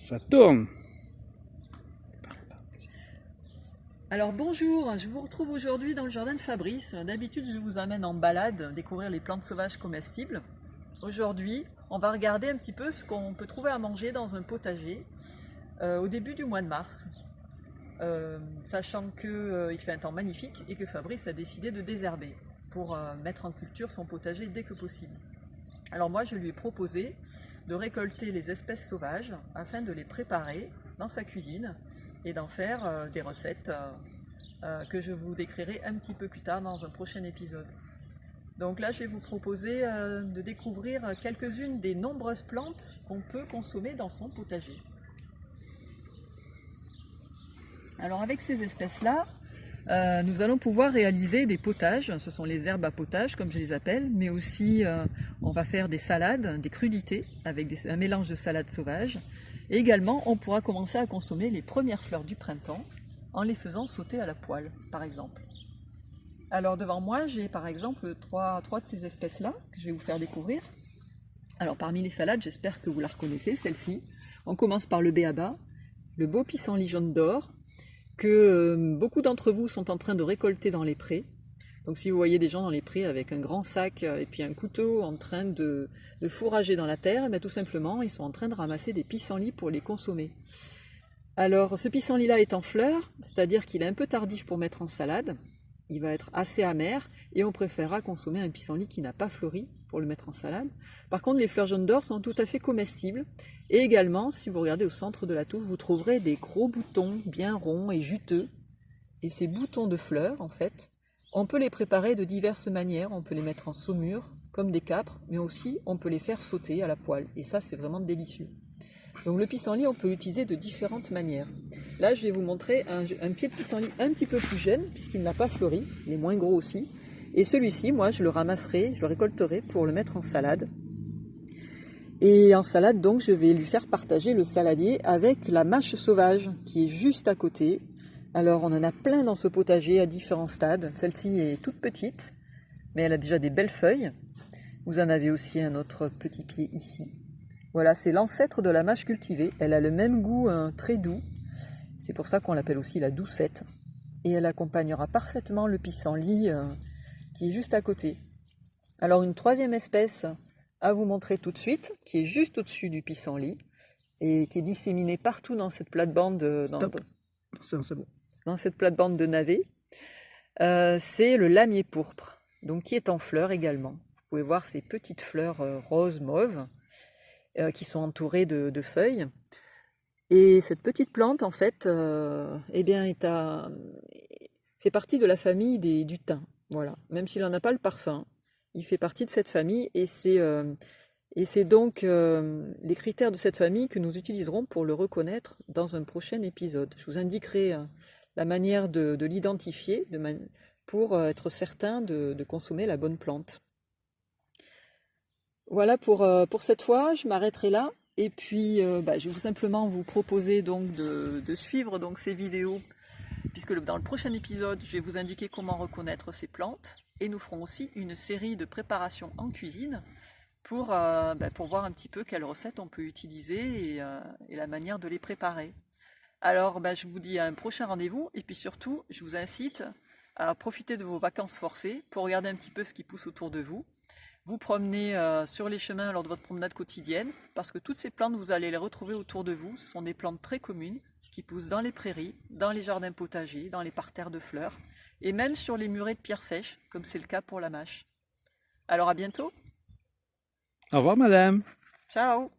Ça tourne. Alors bonjour, je vous retrouve aujourd'hui dans le jardin de Fabrice. D'habitude je vous amène en balade découvrir les plantes sauvages comestibles. Aujourd'hui on va regarder un petit peu ce qu'on peut trouver à manger dans un potager au début du mois de mars. Sachant qu'il fait un temps magnifique et que Fabrice a décidé de désherber pour mettre en culture son potager dès que possible. Alors moi je lui ai proposé de récolter les espèces sauvages afin de les préparer dans sa cuisine et d'en faire des recettes que je vous décrirai un petit peu plus tard dans un prochain épisode. Donc là je vais vous proposer de découvrir quelques-unes des nombreuses plantes qu'on peut consommer dans son potager. Alors avec ces espèces-là, nous allons pouvoir réaliser des potages, ce sont les herbes à potage comme je les appelle, mais aussi on va faire des salades, des crudités avec un mélange de salades sauvages. Et également on pourra commencer à consommer les premières fleurs du printemps en les faisant sauter à la poêle par exemple. Alors devant moi j'ai par exemple trois de ces espèces-là que je vais vous faire découvrir. Alors parmi les salades, j'espère que vous la reconnaissez, celle-ci. On commence par le b.a.-ba, le beau pissenlit jaune d'or, que beaucoup d'entre vous sont en train de récolter dans les prés. Donc si vous voyez des gens dans les prés avec un grand sac et puis un couteau en train de fourrager dans la terre, tout simplement ils sont en train de ramasser des pissenlits pour les consommer. Alors ce pissenlit-là est en fleurs, c'est-à-dire qu'il est un peu tardif pour mettre en salade, il va être assez amer et on préférera consommer un pissenlit qui n'a pas fleuri pour le mettre en salade. Par contre les fleurs jaunes d'or sont tout à fait comestibles et également si vous regardez au centre de la touffe vous trouverez des gros boutons bien ronds et juteux et ces boutons de fleurs en fait on peut les préparer de diverses manières, on peut les mettre en saumure comme des capres mais aussi on peut les faire sauter à la poêle et ça c'est vraiment délicieux. Donc le pissenlit on peut l'utiliser de différentes manières. Là je vais vous montrer un pied de pissenlit un petit peu plus jeune puisqu'il n'a pas fleuri, il est moins gros aussi. Et celui-ci, moi, je le ramasserai, je le récolterai pour le mettre en salade. Et en salade, donc, je vais lui faire partager le saladier avec la mâche sauvage qui est juste à côté. Alors, on en a plein dans ce potager à différents stades. Celle-ci est toute petite, mais elle a déjà des belles feuilles. Vous en avez aussi un autre petit pied ici. Voilà, c'est l'ancêtre de la mâche cultivée. Elle a le même goût très doux. C'est pour ça qu'on l'appelle aussi la doucette. Et elle accompagnera parfaitement le pissenlit qui est juste à côté. Alors une troisième espèce à vous montrer tout de suite, qui est juste au-dessus du pissenlit et qui est disséminée partout dans cette plate-bande dans cette plate-bande de navets, c'est le lamier pourpre, donc qui est en fleurs également. Vous pouvez voir ces petites fleurs roses mauves qui sont entourées de feuilles. Et cette petite plante, en fait, fait partie de la famille du thym. Voilà, même s'il n'en a pas le parfum, il fait partie de cette famille et c'est donc les critères de cette famille que nous utiliserons pour le reconnaître dans un prochain épisode. Je vous indiquerai la manière de l'identifier pour être certain de consommer la bonne plante. Voilà pour cette fois, je m'arrêterai là et puis je vais simplement vous proposer donc de suivre donc ces vidéos puisque dans le prochain épisode, je vais vous indiquer comment reconnaître ces plantes et nous ferons aussi une série de préparations en cuisine pour voir un petit peu quelles recettes on peut utiliser et la manière de les préparer. Alors je vous dis à un prochain rendez-vous et puis surtout, je vous incite à profiter de vos vacances forcées pour regarder un petit peu ce qui pousse autour de vous. Vous promenez sur les chemins lors de votre promenade quotidienne parce que toutes ces plantes, vous allez les retrouver autour de vous. Ce sont des plantes très communes qui poussent dans les prairies, dans les jardins potagers, dans les parterres de fleurs, et même sur les murets de pierres sèches, comme c'est le cas pour la mâche. Alors à bientôt. Au revoir, madame. Ciao.